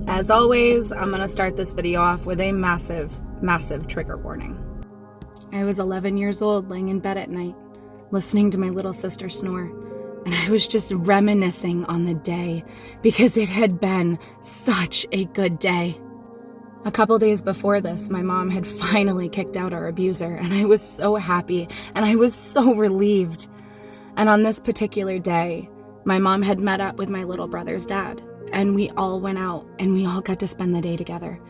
As always, I'm going to start this video off with a massive, massive trigger warning. I was 11 years old, laying in bed at night, listening to my little sister snore, and I was just reminiscing on the day because it had been such a good day. A couple days before this, my mom had finally kicked out our abuser, and I was so happy, and I was so relieved. And on this particular day, my mom had met up with my little brother's dad, and we all went out, and we all got to spend the day together.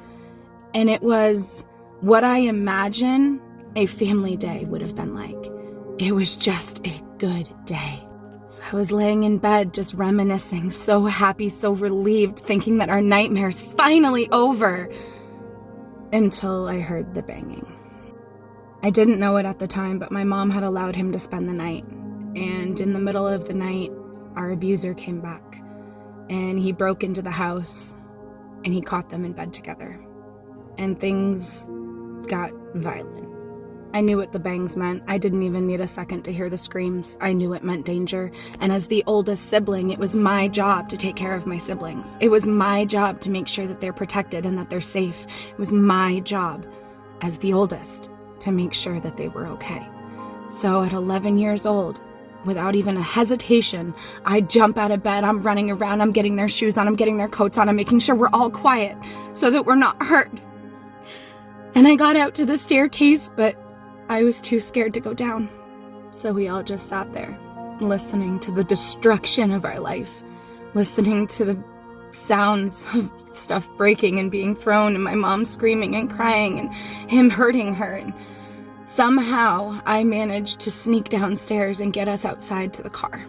And it was what I imagine a family day would have been like. It was just a good day. So I was laying in bed, just reminiscing, so happy, so relieved, thinking that our nightmare's finally over, until I heard the banging. I didn't know it at the time, but my mom had allowed him to spend the night. And in the middle of the night, our abuser came back, and he broke into the house, and he caught them in bed together. And things got violent. I knew what the bangs meant. I didn't even need a second to hear the screams. I knew it meant danger. And as the oldest sibling, it was my job to take care of my siblings. It was my job to make sure that they're protected and that they're safe. It was my job as the oldest to make sure that they were okay. So at 11 years old, without even a hesitation, I jump out of bed, I'm running around, I'm getting their shoes on, I'm getting their coats on, I'm making sure we're all quiet so that we're not hurt. And I got out to the staircase, but I was too scared to go down. So we all just sat there, listening to the destruction of our life, listening to the sounds of stuff breaking and being thrown, and my mom screaming and crying, and him hurting her. And somehow I managed to sneak downstairs and get us outside to the car.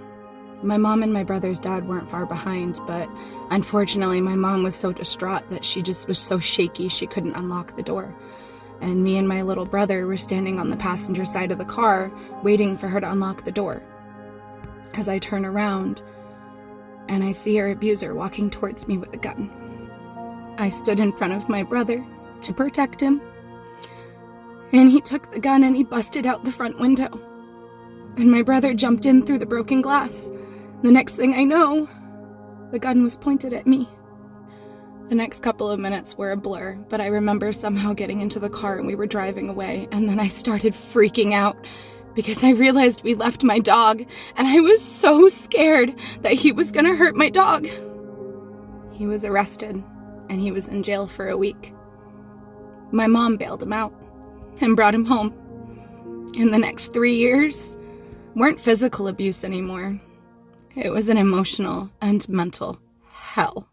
My mom and my brother's dad weren't far behind, but unfortunately my mom was so distraught that she just was so shaky she couldn't unlock the door. And me and my little brother were standing on the passenger side of the car, waiting for her to unlock the door. As I turn around, and I see our abuser walking towards me with a gun. I stood in front of my brother to protect him, and he took the gun and he busted out the front window. And my brother jumped in through the broken glass. The next thing I know, the gun was pointed at me. The next couple of minutes were a blur, but I remember somehow getting into the car and we were driving away, and then I started freaking out because I realized we left my dog, and I was so scared that he was gonna hurt my dog. He was arrested, and he was in jail for a week. My mom bailed him out and brought him home. And the next 3 years weren't physical abuse anymore. It was an emotional and mental hell.